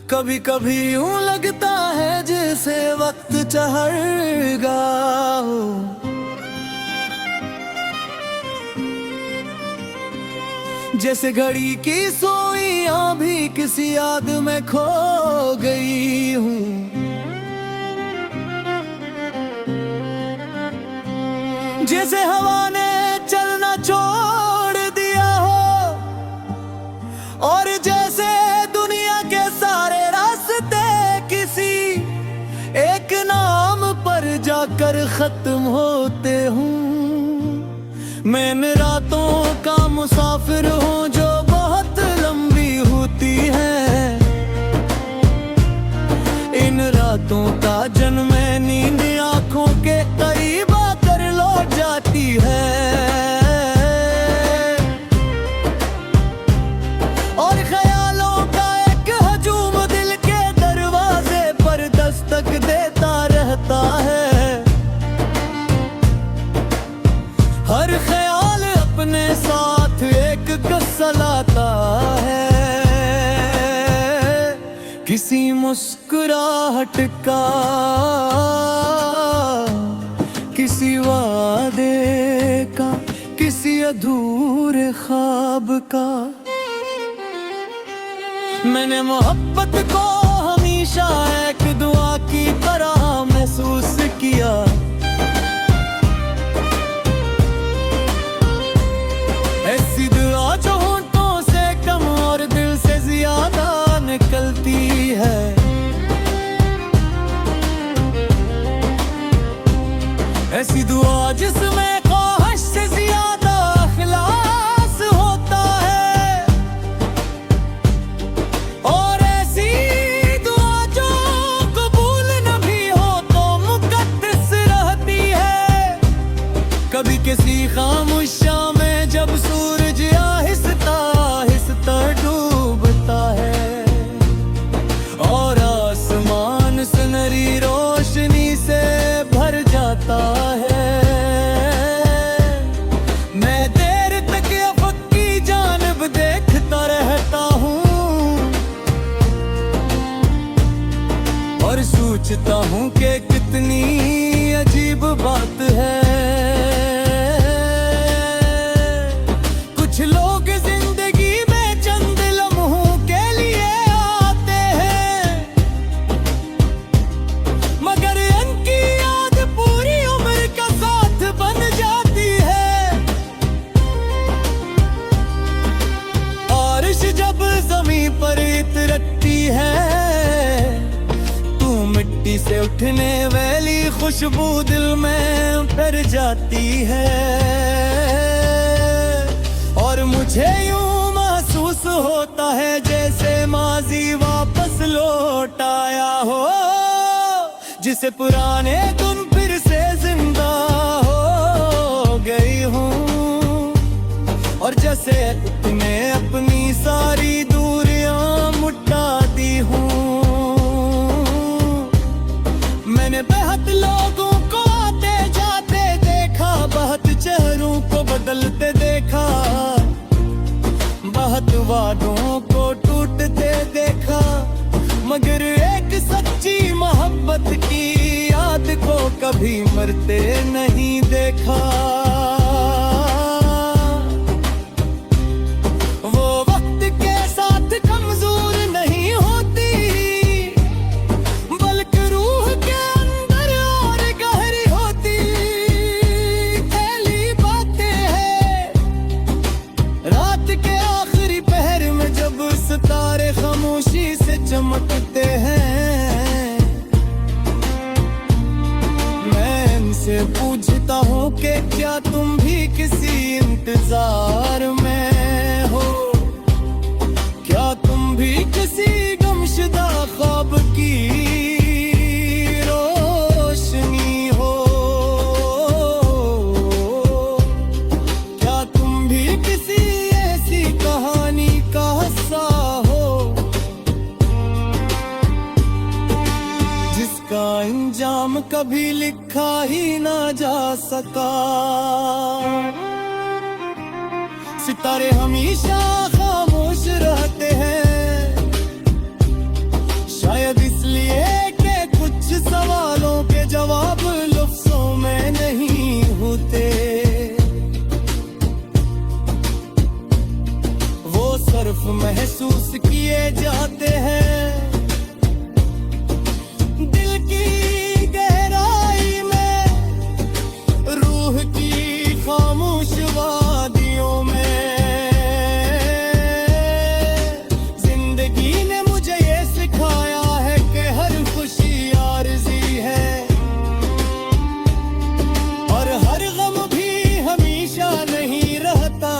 कभी कभी यूं लगता है जैसे वक्त चढ़गा हो, जैसे घड़ी की सोइयां भी किसी याद में खो गई हूँ। जैसे हवा ने चलना छोड़ दिया हो, और जैसे दुनिया के सारे रास्ते किसी एक नाम पर जाकर खत्म होते हूँ। मैं इन रातों का मुसाफिर हूँ जो बहुत लंबी होती है। इन रातों का जन्म नींद आंखों के करीब आकर लौट जाती है, और ख्यालों का एक हजूम दिल के दरवाजे पर दस्तक देता रहता है। हर ख्याल अपने साथ एक किस्सा लाता है, किसी मुस्कुराहट का, किसी वादे का, किसी अधूरे ख्वाब का। मैंने मोहब्बत को हमेशा एक दुआ की तरह महसूस किया। ऐसी दुआ जो होंठों से कम और दिल से ज्यादा निकलती है। ऐसी दुआ जिसमें ख्वाहिश से ज्यादा इखलास होता है, और ऐसी दुआ जो कबूल न भी हो तो मुकद्दस रहती है। कभी किसी खामोशा में जब सूरज आहिस्ता आहिस्ता डूबता है, और आसमान सुनहरी रोशनी से भर जाता है, मैं देर तक अफक की जानिब देखता रहता हूँ, और सोचता हूँ कि कितनी अजीब बात है। कुछ लोग जिंदगी में चंद लम्हों के लिए आते हैं, मगर उनकी याद पूरी उम्र का साथ बन जाती है। बारिश जब ज़मीं पर उतरती है, तू मिट्टी से उठने वाली खुशबू दिल में उतर जाती है, और मुझे यूं महसूस होता है जैसे माजी वापस लौट आया हो, जिसे पुराने दिन फिर से जिंदा हो गई हूँ, और जैसे तुमने अपनी सारी दूरियां मिटा दी हूँ। मैंने बहुत लोगों को आते जाते देखा, बहुत चेहरों को बदलते देखा, बहुत वादों को टूटते देखा, मगर एक सच्ची मोहब्बत की याद को कभी मरते नहीं देखा। वो वक्त के साथ कमजोर नहीं होती, बल्कि रूह के अंदर और गहरी होती। पहली बातें हैं रात के आखिरी पहर में जब सितारे खामोशी से चमकते हैं, मैं इनसे पूछता हूँ कि क्या तुम भी किसी इंतजार में हो, क्या तुम भी किसी गमशुदा ख्वाब की रोशनी हो, क्या तुम भी किसी कभी लिखा ही ना जा सका। सितारे हमेशा खामोश रहते हैं, शायद इसलिए कि कुछ सवालों के जवाब लफ्जों में नहीं होते। वो सिर्फ महसूस किए जाते हैं दिल की गहराई में, रूह की खामोश वादियों में। जिंदगी ने मुझे ये सिखाया है कि हर खुशी आरज़ी है और हर गम भी हमेशा नहीं रहता।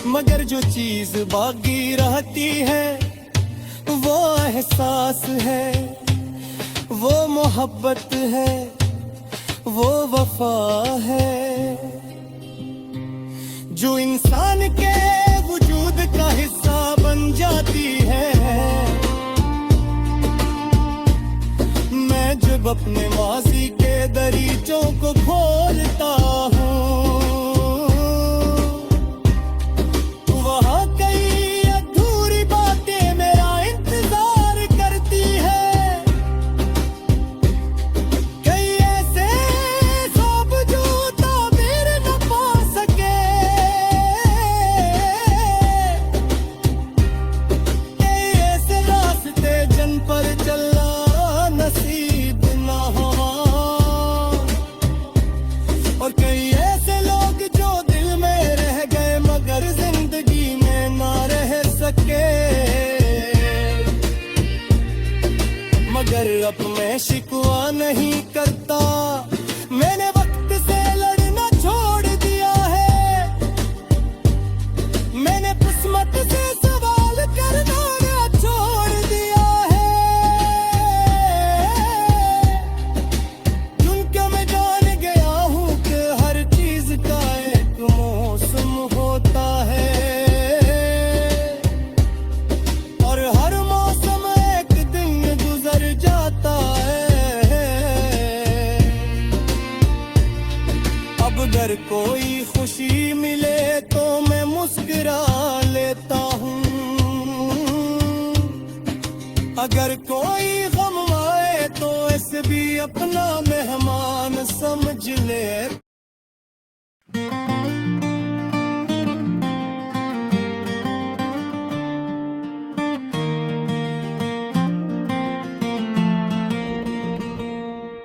मगर जो चीज बाकी रहती है वो एहसास है, वो मोहब्बत है, वो वफा है, जो इंसान के वजूद का हिस्सा बन जाती है। मैं जब अपने माजी के दरीचों को खोलता हूँ, वहाँ कई अधूरी बातें मेरा इंतजार करती है। कई ऐसे ख्वाब जो ताबीर न पा सके, कई ऐसे रास्ते जिन पर चलना नसीब न हो, और कई ऐसे लोग जो दिल में रह गए मगर जिंदगी में ना रह सके। मगर अब मैं शिकवा नहीं करता, मैंने वक्त से लड़ना छोड़ दिया है। मैंने किस्मत से सवाल करना ना छोड़ दिया है, क्योंकि मैं जान गया हूँ कि हर चीज का एक मौसम होता है और हर मौसम एक दिन गुजर जाता है। अब अगर कोई खुशी मिले तो मैं मुस्कुरा लेता हूँ, अगर कोई गम आए तो इसे भी अपना मेहमान समझ ले।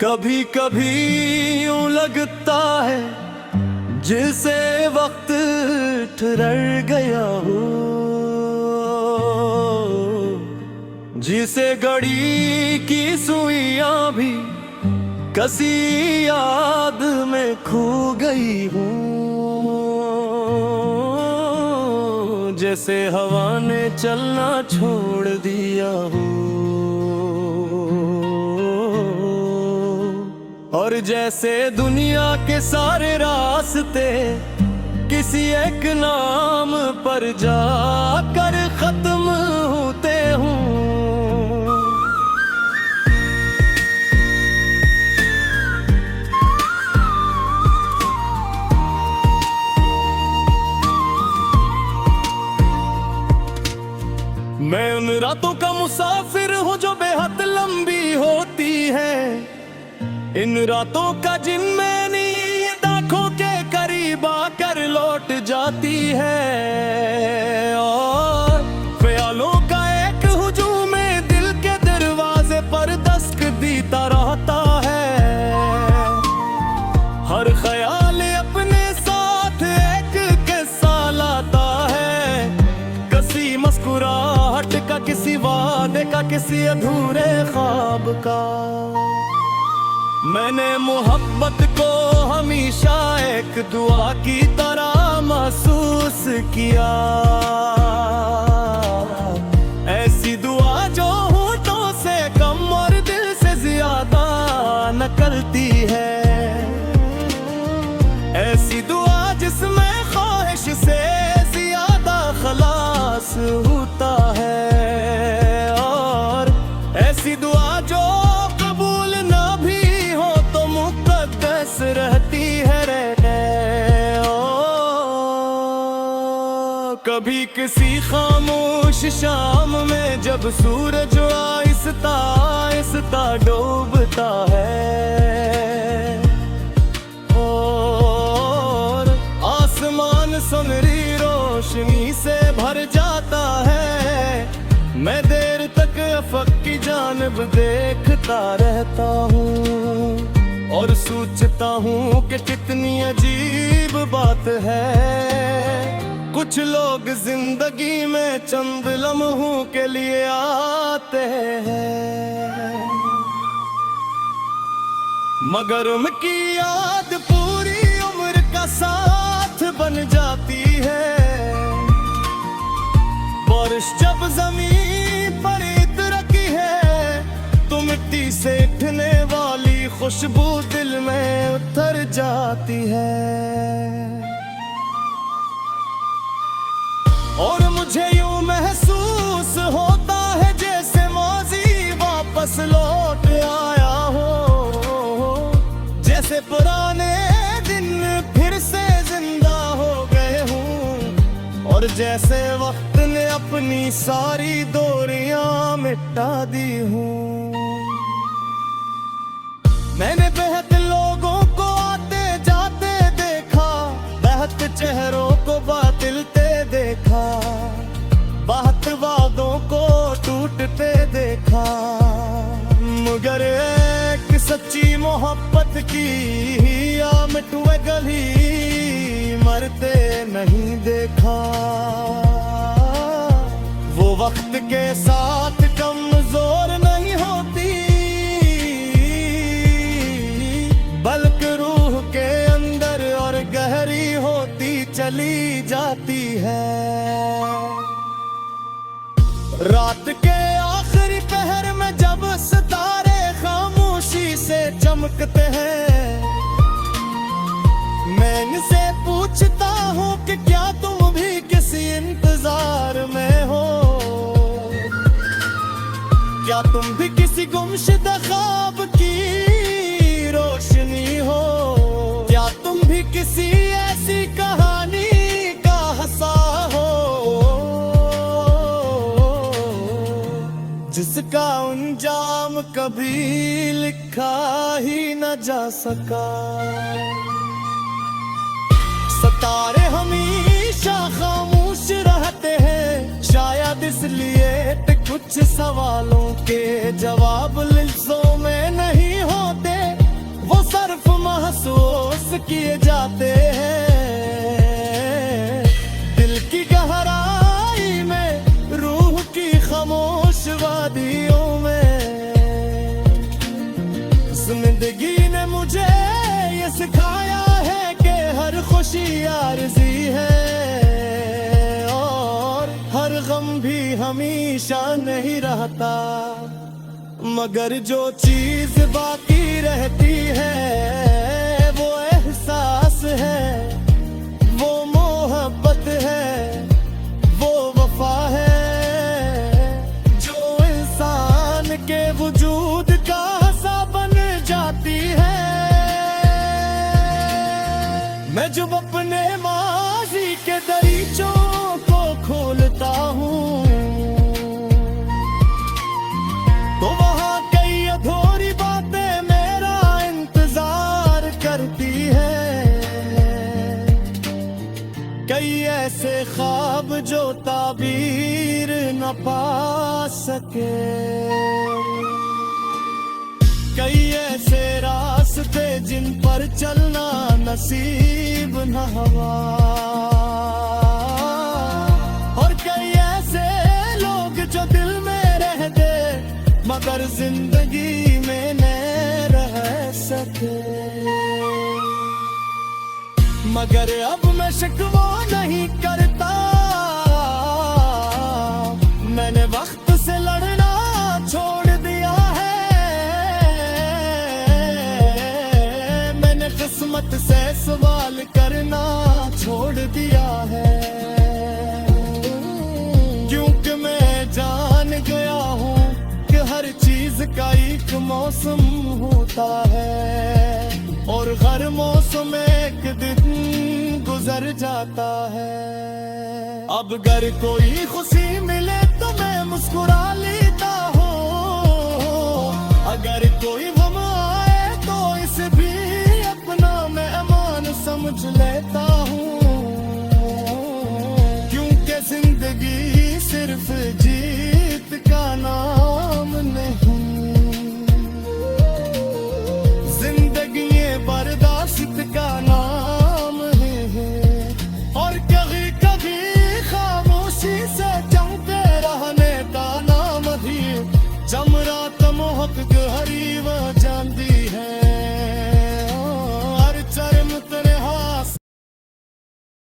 कभी कभी यूं लगता है जिसे वक्त ठहर गया हो, जिसे घड़ी की सुइयां भी कसी याद में खो गई हूँ, जैसे हवा ने चलना छोड़ दिया हो, और जैसे दुनिया के सारे रास्ते किसी एक नाम पर जाकर खत्म होते हूँ। मैं उन रातों का मुसाफिर हूँ जो बेहद लंबी होती है, इन रातों का जिनमें नींद आँखों के करीब आकर लौट जाती है, और ख्यालों का एक हुजूम दिल के दरवाजे पर दस्तक देता रहता है। हर ख्याल अपने साथ एक किस्सा लाता है, किसी मुस्कुराहट का, किसी वादे का, किसी अधूरे ख्वाब का। मैंने मोहब्बत को हमेशा एक दुआ की तरह महसूस किया, ऐसी दुआ जो होठों से कम और दिल से ज्यादा निकलती है, ऐसी दुआ जिसमें ख्वाहिश से ज्यादा खलास होता है, और ऐसी दुआ जो कभी किसी खामोश शाम में जब सूरज आहिस्ता आहिस्ता डूबता है और आसमान सुनहरी रोशनी से भर जाता है, मैं देर तक अफक की जानिब देखता रहता हूँ और सोचता हूँ कि कितनी अजीब बात है। कुछ लोग जिंदगी में चंद लम्हों के लिए आते हैं, मगर उनकी याद पूरी उम्र का साथ बन जाती है। बारिश जब जमीन पर उतरती है तो मिट्टी से उठने वाली खुशबू दिल में उतर जाती है और मुझे यूं महसूस होता है जैसे माजी वापस लौट आया हो, जैसे पुराने दिन फिर से जिंदा हो गए हूँ और जैसे वक्त ने अपनी सारी दूरियां मिटा दी हूँ। मैंने बेहद लोगों को आते जाते देखा, बेहद चेहरों को बातिलते देखा, बहुत वादों को टूटते देखा, मगर एक सच्ची मोहब्बत की आमट व गली मरते नहीं देखा। वो वक्त के साथ कमजोर नहीं होती बल्कि रूह के अंदर और गहरी होती चली जाती है। रात के आखिरी पहर में जब सितारे खामोशी से चमकते हैं, मैं इनसे पूछता हूँ कि क्या तुम भी किसी इंतजार में हो, क्या तुम भी किसी गुमशुदा ख्वाब की रोशनी हो, क्या तुम भी किसी ऐसी कहानी का हंसा हो जिसका अंजाम कभी लिखा ही न जा सका। सितारे हमेशा खामोश रहते हैं, शायद इसलिए कुछ सवालों के जवाब लफ्ज़ों में नहीं होते, वो सिर्फ महसूस किए जाते हैं दिल की गहराई में, रूह की खामोश वादियों में। जिंदगी ने मुझे ये सिखाया है कि हर खुशी आरज़ी है और हर गम भी हमेशा नहीं रहता, मगर जो चीज बाकी रहती है वो एहसास है, वो मोहब्बत है, वो वफा है जो इंसान के वजूद का हिस्सा बन जाती है। मैं जब अपने माजी के दरीचों को खोलता हूँ तो वहाँ कई अधूरी बातें मेरा इंतजार करती है, कई ऐसे ख्वाब जो ताबीर न पा सके, कई ऐसे रास्ते जिन पर चलना नसीब न हुआ और कई ऐसे लोग जो दिल में रहते मगर जिंदगी में न रह सके। मगर अब मैं शिकवा नहीं करता, मैंने वक्त से लड़ना छोड़ दिया है, मैंने किस्मत से सवाल करना छोड़ दिया है, क्योंकि मैं जान गया हूँ हर चीज का एक मौसम होता है और हर मौसम एक दिन गुजर जाता है। अब अगर कोई खुशी मिले तो मैं मुस्कुरा लेता हूँ, अगर कोई